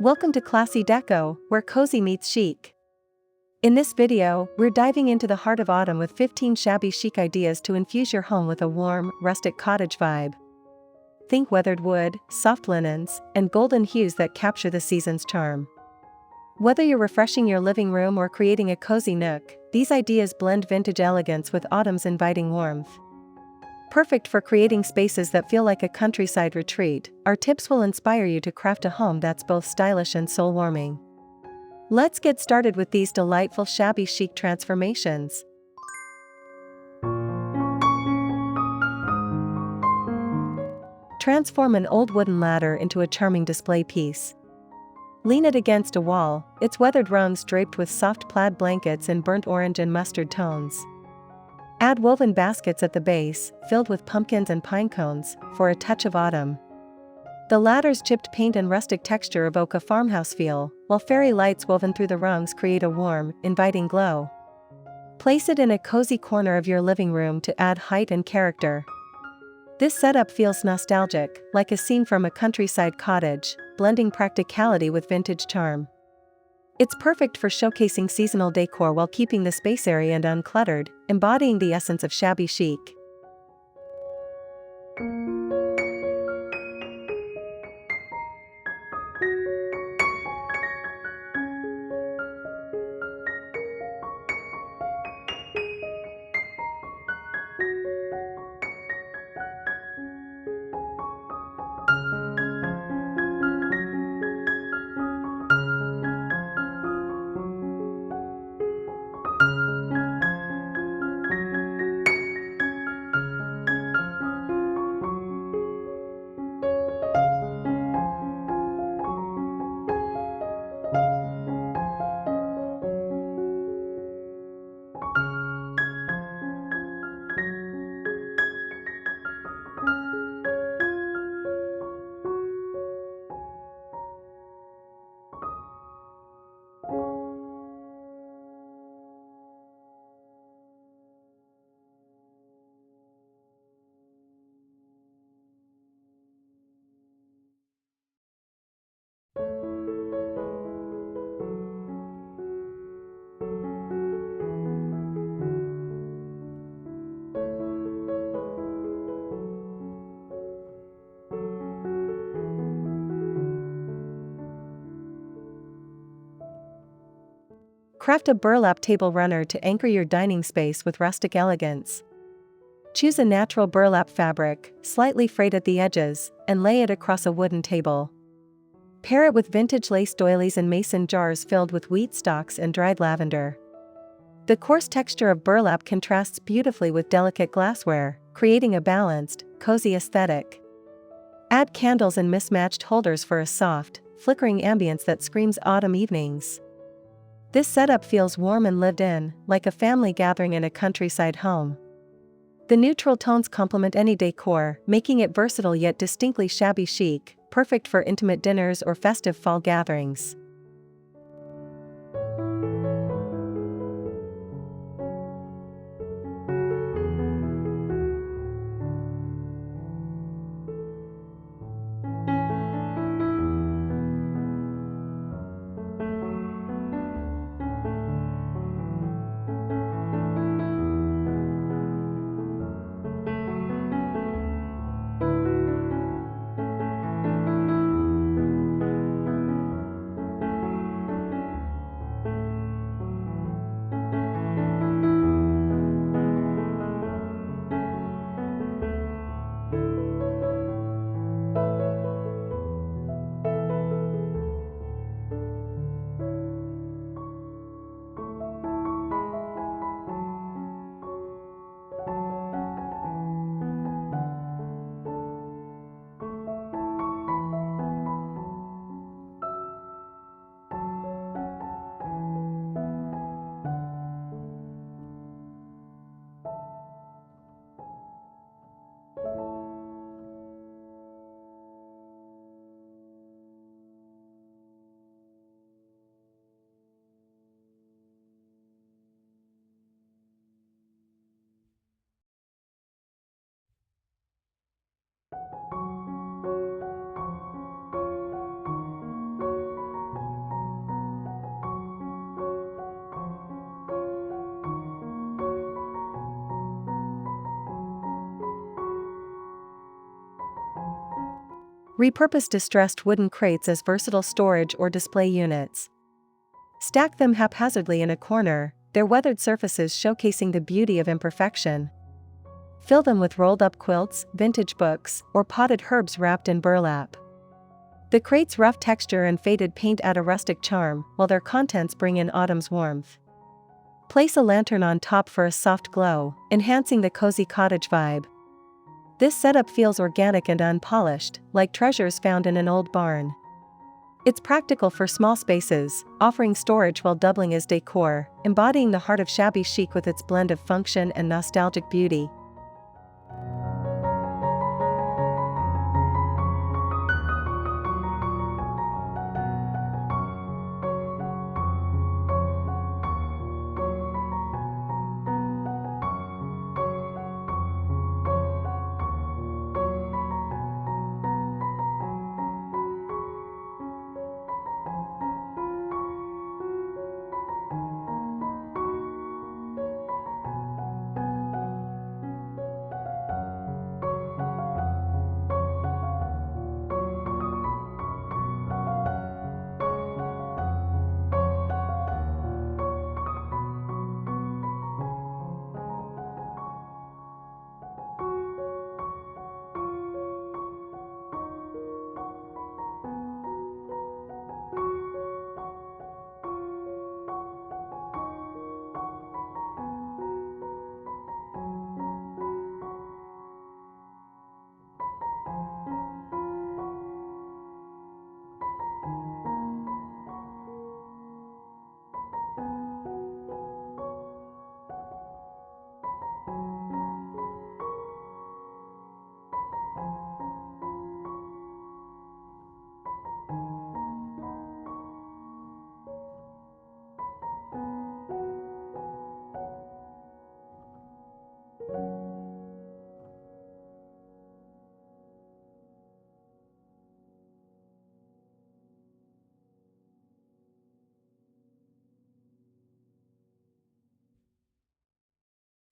Welcome to Classy Deco, where cozy meets chic. In this video, we're diving into the heart of autumn with 15 shabby chic ideas to infuse your home with a warm, rustic cottage vibe. Think weathered wood, soft linens, and golden hues that capture the season's charm. Whether you're refreshing your living room or creating a cozy nook, these ideas blend vintage elegance with autumn's inviting warmth. Perfect for creating spaces that feel like a countryside retreat, our tips will inspire you to craft a home that's both stylish and soul-warming. Let's get started with these delightful shabby chic transformations. Transform an old wooden ladder into a charming display piece. Lean it against a wall, its weathered rungs draped with soft plaid blankets in burnt orange and mustard tones. Add woven baskets at the base, filled with pumpkins and pine cones, for a touch of autumn. The ladder's chipped paint and rustic texture evoke a farmhouse feel, while fairy lights woven through the rungs create a warm, inviting glow. Place it in a cozy corner of your living room to add height and character. This setup feels nostalgic, like a scene from a countryside cottage, blending practicality with vintage charm. It's perfect for showcasing seasonal decor while keeping the space airy and uncluttered, embodying the essence of shabby chic. Craft a burlap table runner to anchor your dining space with rustic elegance. Choose a natural burlap fabric, slightly frayed at the edges, and lay it across a wooden table. Pair it with vintage lace doilies and mason jars filled with wheat stalks and dried lavender. The coarse texture of burlap contrasts beautifully with delicate glassware, creating a balanced, cozy aesthetic. Add candles and mismatched holders for a soft, flickering ambience that screams autumn evenings. This setup feels warm and lived in, like a family gathering in a countryside home. The neutral tones complement any decor, making it versatile yet distinctly shabby chic, perfect for intimate dinners or festive fall gatherings. Repurpose distressed wooden crates as versatile storage or display units. Stack them haphazardly in a corner, their weathered surfaces showcasing the beauty of imperfection. Fill them with rolled-up quilts, vintage books, or potted herbs wrapped in burlap. The crate's rough texture and faded paint add a rustic charm, while their contents bring in autumn's warmth. Place a lantern on top for a soft glow, enhancing the cozy cottage vibe. This setup feels organic and unpolished, like treasures found in an old barn. It's practical for small spaces, offering storage while doubling as decor, embodying the heart of shabby chic with its blend of function and nostalgic beauty.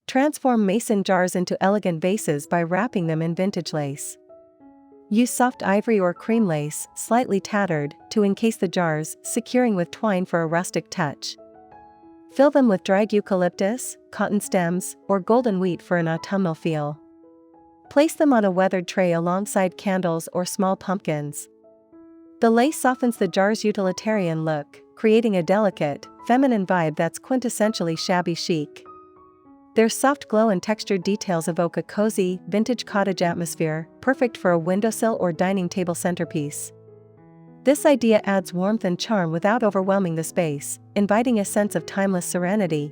Transform mason jars into elegant vases by wrapping them in vintage lace. Use soft ivory or cream lace, slightly tattered, to encase the jars, securing with twine for a rustic touch. Fill them with dried eucalyptus, cotton stems, or golden wheat for an autumnal feel. Place them on a weathered tray alongside candles or small pumpkins. The lace softens the jar's utilitarian look, creating a delicate, feminine vibe that's quintessentially shabby chic. Their soft glow and textured details evoke a cozy, vintage cottage atmosphere, perfect for a windowsill or dining table centerpiece. This idea adds warmth and charm without overwhelming the space, inviting a sense of timeless serenity.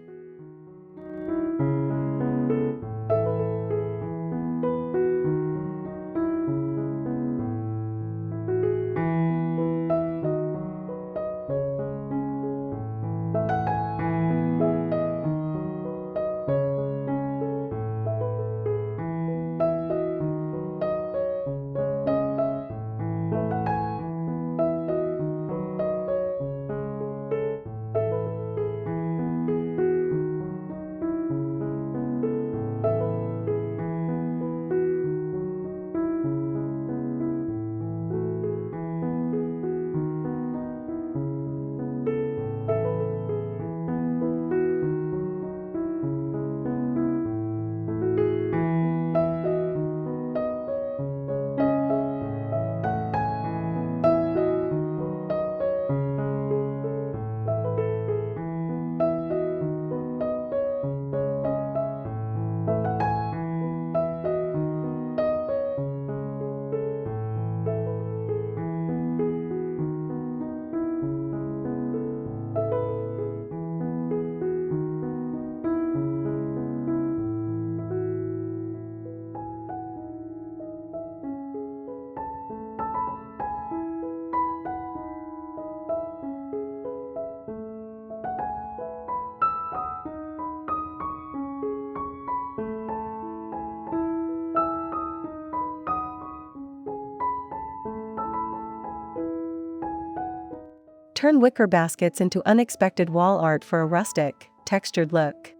Turn wicker baskets into unexpected wall art for a rustic, textured look.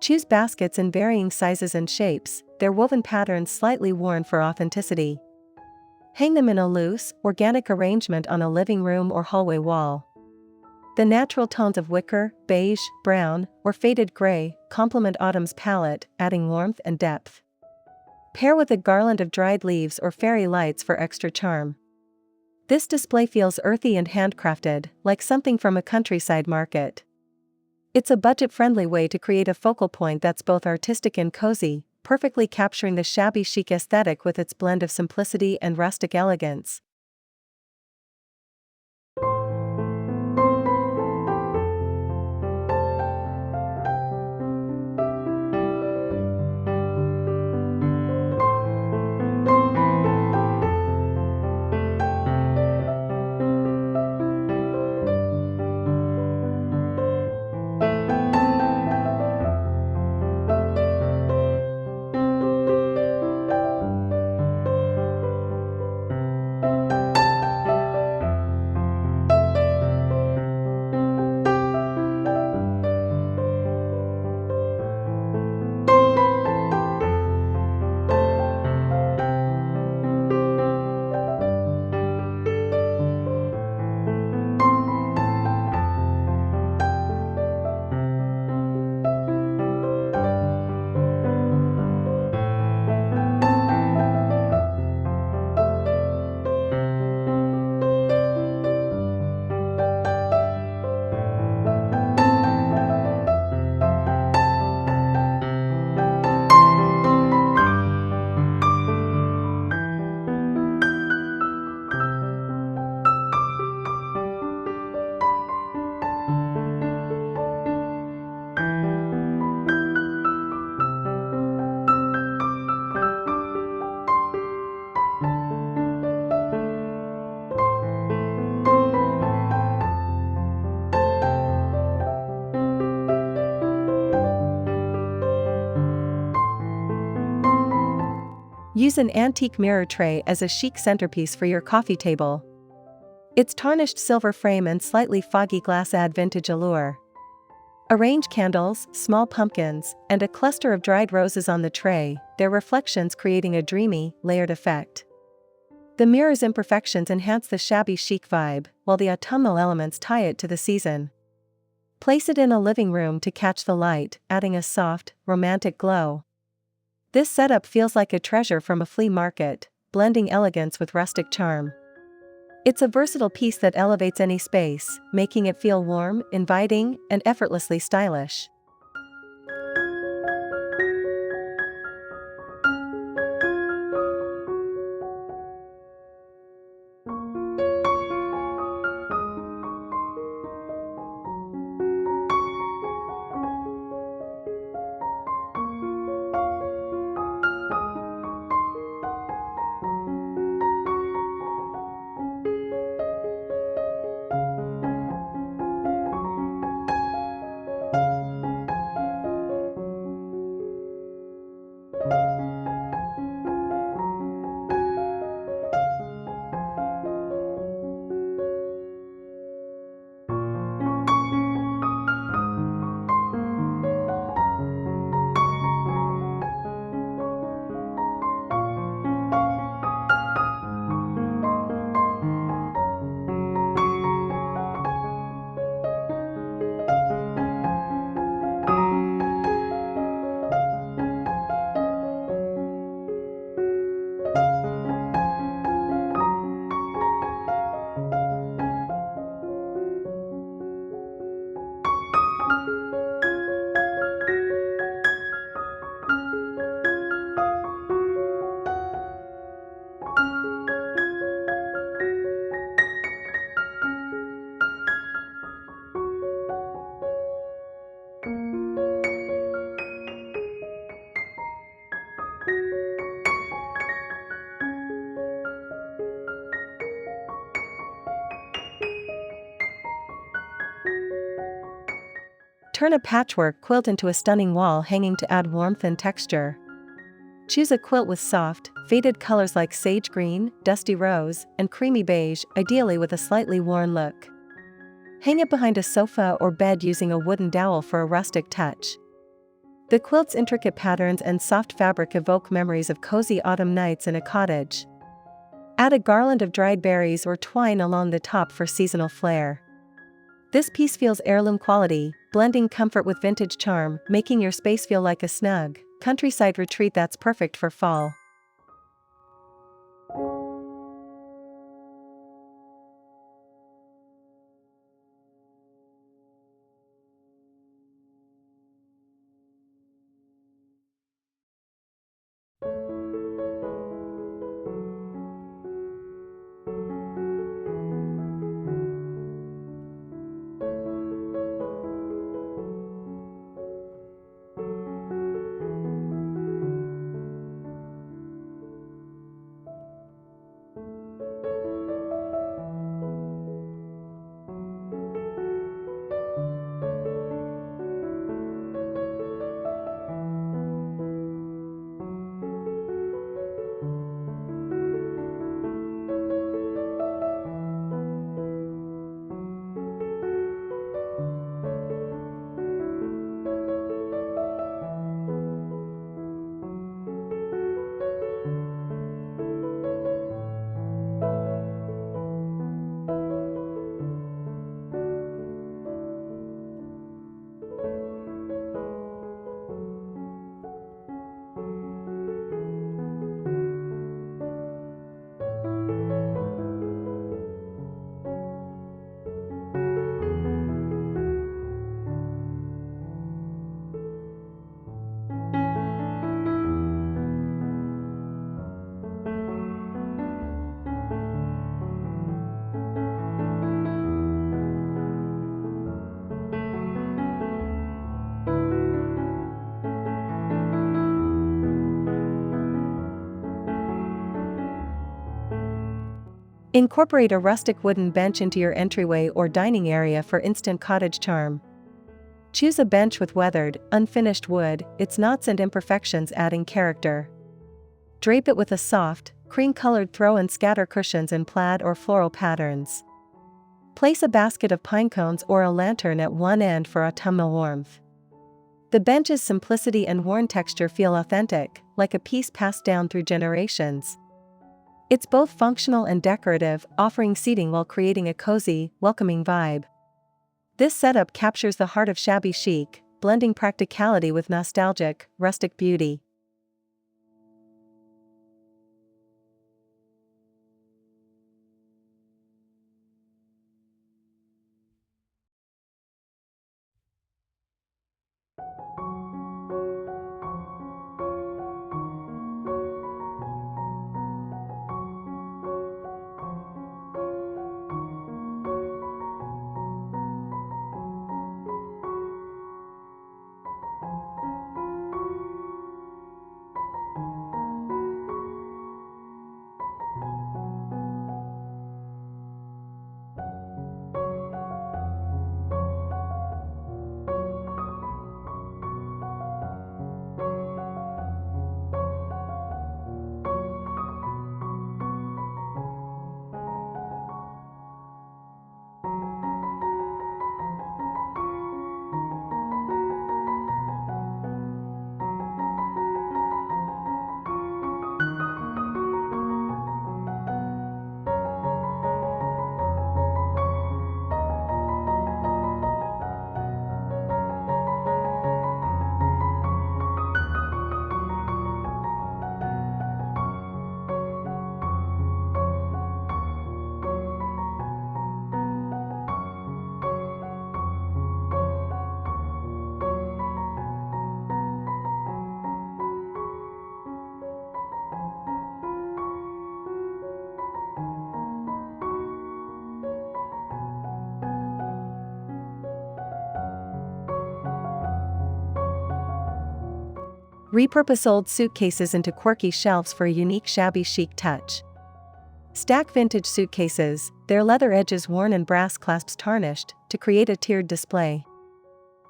Choose baskets in varying sizes and shapes, their woven patterns slightly worn for authenticity. Hang them in a loose, organic arrangement on a living room or hallway wall. The natural tones of wicker, beige, brown, or faded gray complement autumn's palette, adding warmth and depth. Pair with a garland of dried leaves or fairy lights for extra charm. This display feels earthy and handcrafted, like something from a countryside market. It's a budget-friendly way to create a focal point that's both artistic and cozy, perfectly capturing the shabby chic aesthetic with its blend of simplicity and rustic elegance. Use an antique mirror tray as a chic centerpiece for your coffee table. Its tarnished silver frame and slightly foggy glass add vintage allure. Arrange candles, small pumpkins, and a cluster of dried roses on the tray, their reflections creating a dreamy, layered effect. The mirror's imperfections enhance the shabby chic vibe, while the autumnal elements tie it to the season. Place it in a living room to catch the light, adding a soft, romantic glow. This setup feels like a treasure from a flea market, blending elegance with rustic charm. It's a versatile piece that elevates any space, making it feel warm, inviting, and effortlessly stylish. Turn a patchwork quilt into a stunning wall hanging to add warmth and texture. Choose a quilt with soft, faded colors like sage green, dusty rose, and creamy beige, ideally with a slightly worn look. Hang it behind a sofa or bed using a wooden dowel for a rustic touch. The quilt's intricate patterns and soft fabric evoke memories of cozy autumn nights in a cottage. Add a garland of dried berries or twine along the top for seasonal flair. This piece feels heirloom quality, blending comfort with vintage charm, making your space feel like a snug, countryside retreat that's perfect for fall. Incorporate a rustic wooden bench into your entryway or dining area for instant cottage charm. Choose a bench with weathered, unfinished wood, its knots and imperfections adding character. Drape it with a soft, cream-colored throw and scatter cushions in plaid or floral patterns. Place a basket of pine cones or a lantern at one end for autumnal warmth. The bench's simplicity and worn texture feel authentic, like a piece passed down through generations. It's both functional and decorative, offering seating while creating a cozy, welcoming vibe. This setup captures the heart of shabby chic, blending practicality with nostalgic, rustic beauty. Repurpose old suitcases into quirky shelves for a unique shabby chic touch. Stack vintage suitcases, their leather edges worn and brass clasps tarnished, to create a tiered display.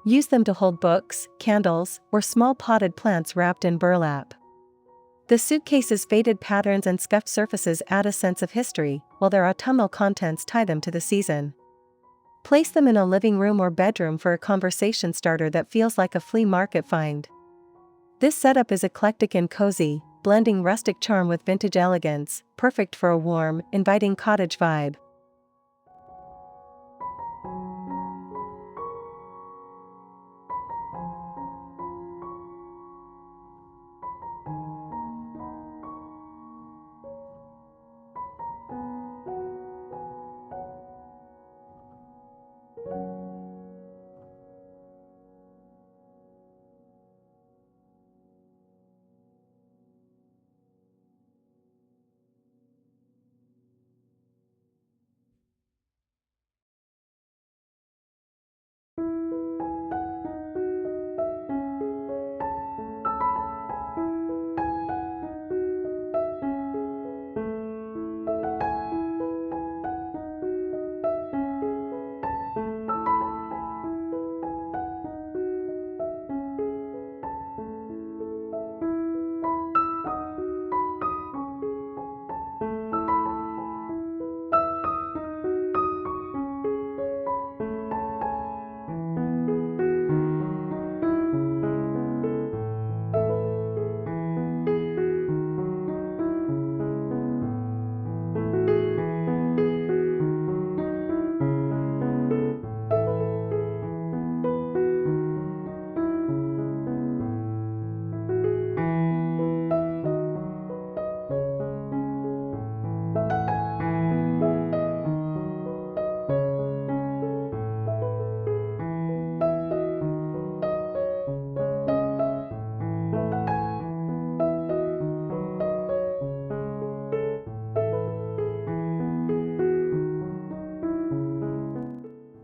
Use them to hold books, candles, or small potted plants wrapped in burlap. The suitcase's faded patterns and scuffed surfaces add a sense of history, while their autumnal contents tie them to the season. Place them in a living room or bedroom for a conversation starter that feels like a flea market find. This setup is eclectic and cozy, blending rustic charm with vintage elegance, perfect for a warm, inviting cottage vibe.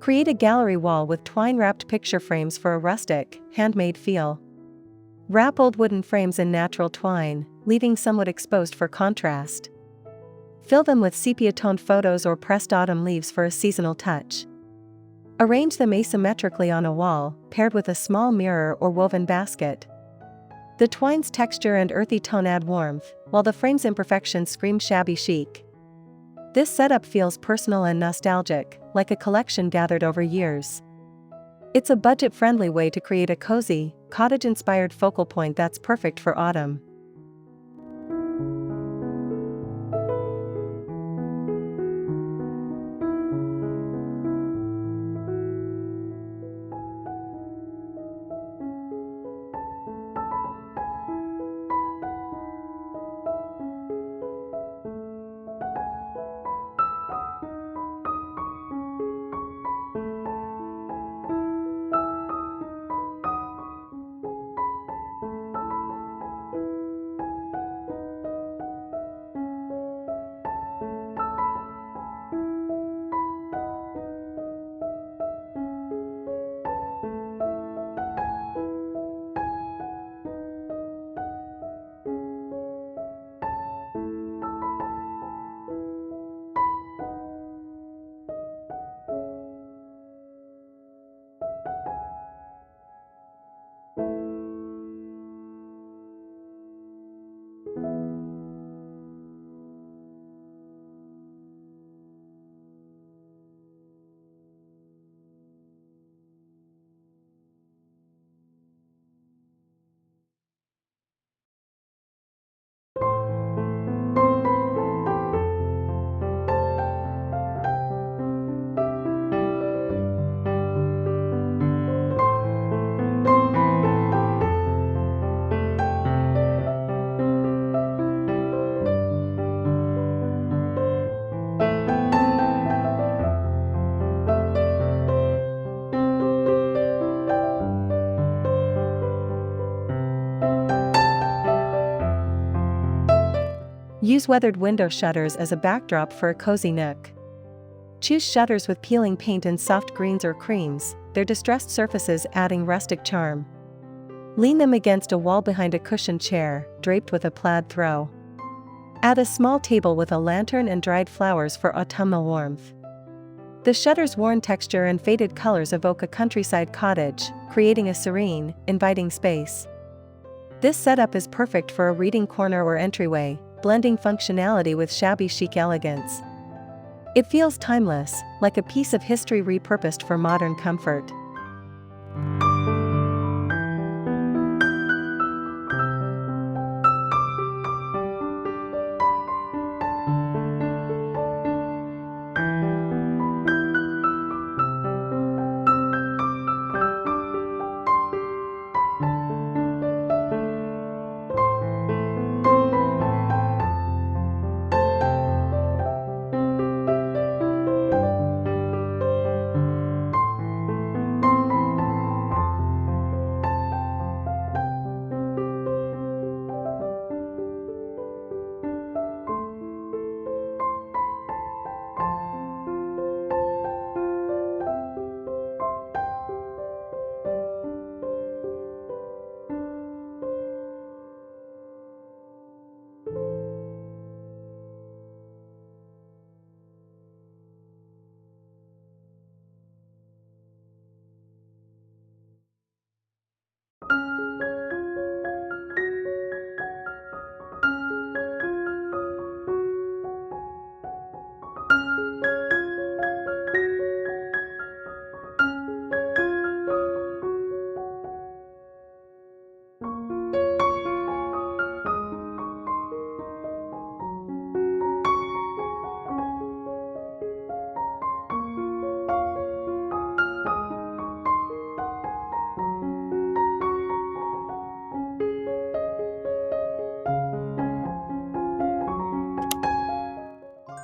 Create a gallery wall with twine-wrapped picture frames for a rustic, handmade feel. Wrap old wooden frames in natural twine, leaving somewhat exposed for contrast. Fill them with sepia-toned photos or pressed autumn leaves for a seasonal touch. Arrange them asymmetrically on a wall, paired with a small mirror or woven basket. The twine's texture and earthy tone add warmth, while the frame's imperfections scream shabby chic. This setup feels personal and nostalgic, like a collection gathered over years. It's a budget-friendly way to create a cozy, cottage-inspired focal point that's perfect for autumn. Use weathered window shutters as a backdrop for a cozy nook. Choose shutters with peeling paint in soft greens or creams, their distressed surfaces adding rustic charm. Lean them against a wall behind a cushioned chair, draped with a plaid throw. Add a small table with a lantern and dried flowers for autumnal warmth. The shutter's worn texture and faded colors evoke a countryside cottage, creating a serene, inviting space. This setup is perfect for a reading corner or entryway, blending functionality with shabby chic elegance. It feels timeless, like a piece of history repurposed for modern comfort.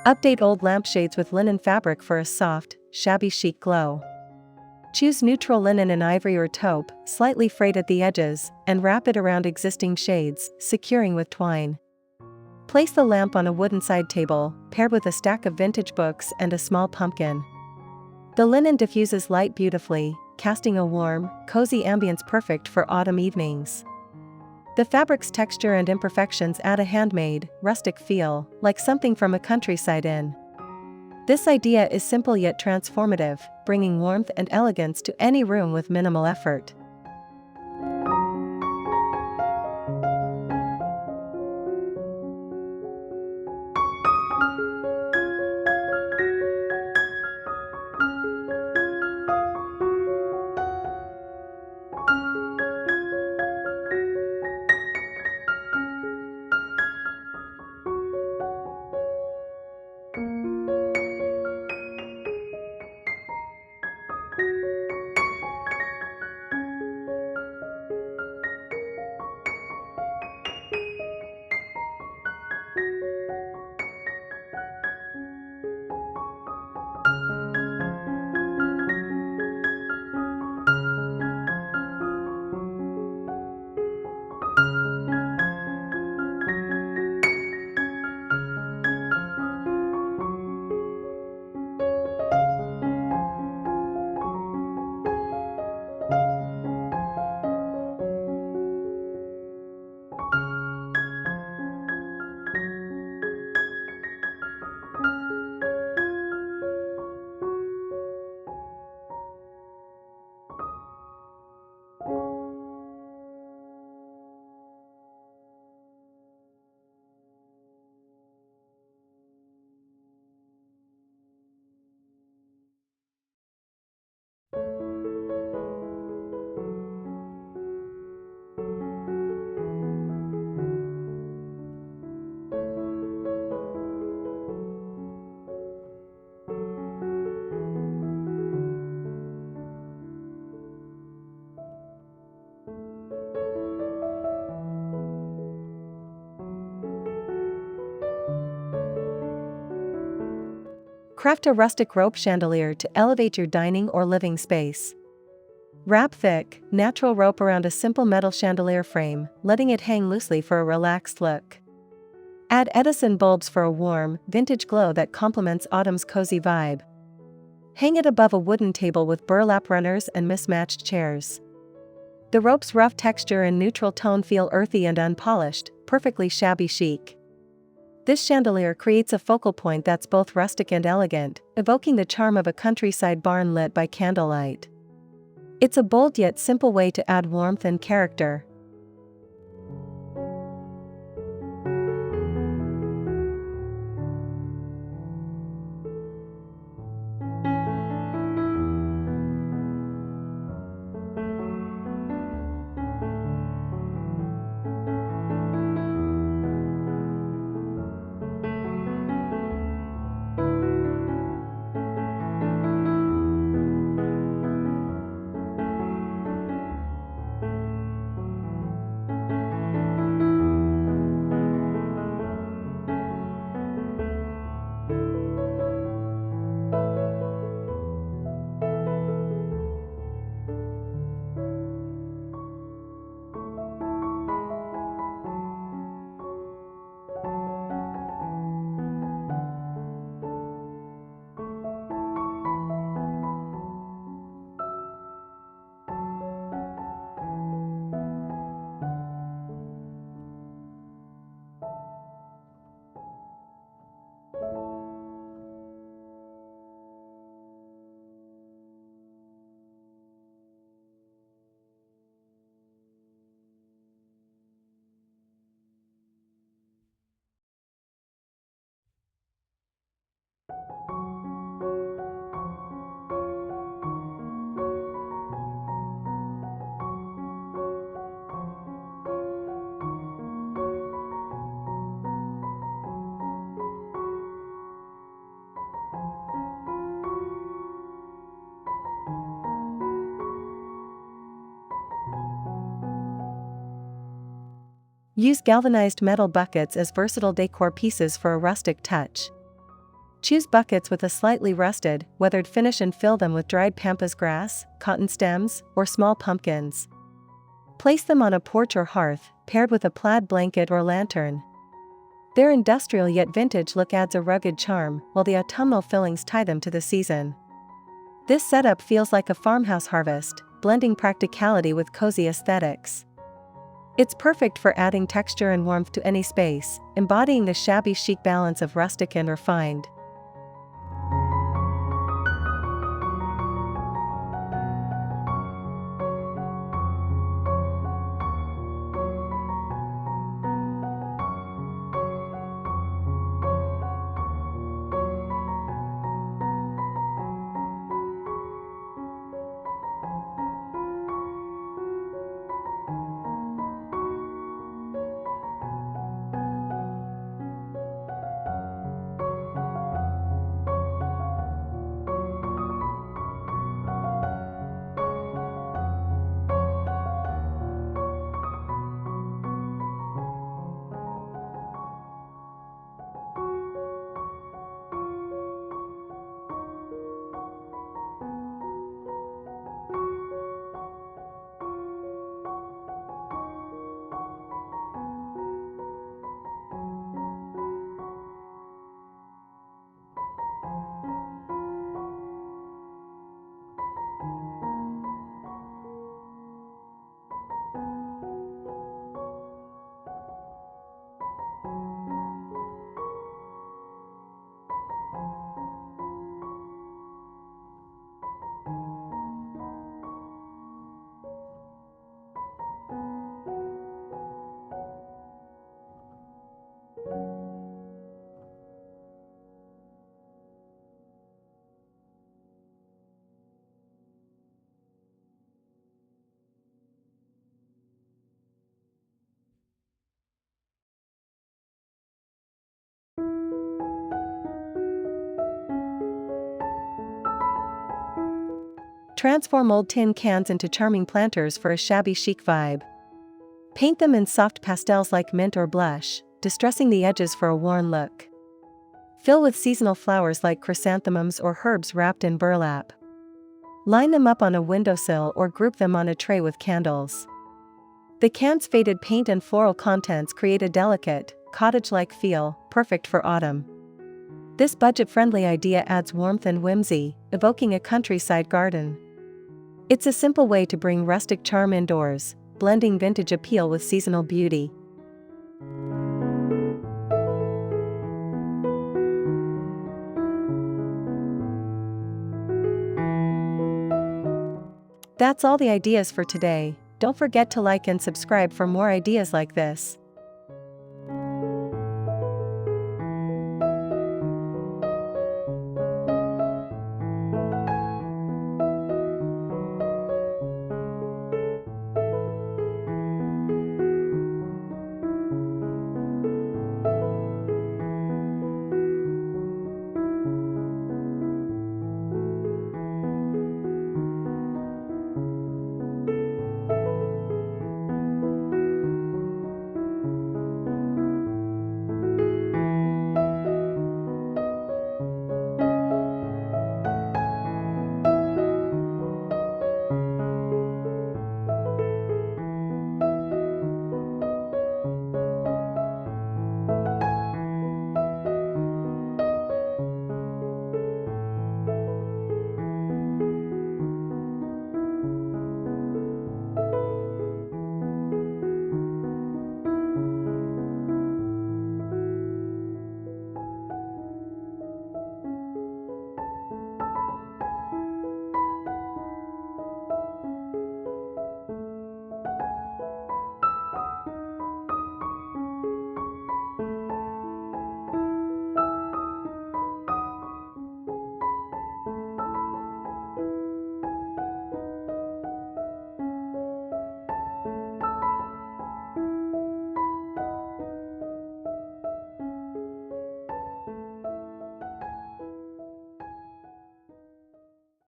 Update old lampshades with linen fabric for a soft, shabby chic glow. Choose neutral linen in ivory or taupe, slightly frayed at the edges, and wrap it around existing shades, securing with twine. Place the lamp on a wooden side table, paired with a stack of vintage books and a small pumpkin. The linen diffuses light beautifully, casting a warm, cozy ambience perfect for autumn evenings. The fabric's texture and imperfections add a handmade, rustic feel, like something from a countryside inn. This idea is simple yet transformative, bringing warmth and elegance to any room with minimal effort. Craft a rustic rope chandelier to elevate your dining or living space. Wrap thick, natural rope around a simple metal chandelier frame, letting it hang loosely for a relaxed look. Add Edison bulbs for a warm, vintage glow that complements autumn's cozy vibe. Hang it above a wooden table with burlap runners and mismatched chairs. The rope's rough texture and neutral tone feel earthy and unpolished, perfectly shabby chic. This chandelier creates a focal point that's both rustic and elegant, evoking the charm of a countryside barn lit by candlelight. It's a bold yet simple way to add warmth and character. Use galvanized metal buckets as versatile decor pieces for a rustic touch. Choose buckets with a slightly rusted, weathered finish and fill them with dried pampas grass, cotton stems, or small pumpkins. Place them on a porch or hearth, paired with a plaid blanket or lantern. Their industrial yet vintage look adds a rugged charm, while the autumnal fillings tie them to the season. This setup feels like a farmhouse harvest, blending practicality with cozy aesthetics. It's perfect for adding texture and warmth to any space, embodying the shabby chic balance of rustic and refined. Transform old tin cans into charming planters for a shabby chic vibe. Paint them in soft pastels like mint or blush, distressing the edges for a worn look. Fill with seasonal flowers like chrysanthemums or herbs wrapped in burlap. Line them up on a windowsill or group them on a tray with candles. The can's faded paint and floral contents create a delicate, cottage-like feel, perfect for autumn. This budget-friendly idea adds warmth and whimsy, evoking a countryside garden. It's a simple way to bring rustic charm indoors, blending vintage appeal with seasonal beauty. That's all the ideas for today. Don't forget to like and subscribe for more ideas like this.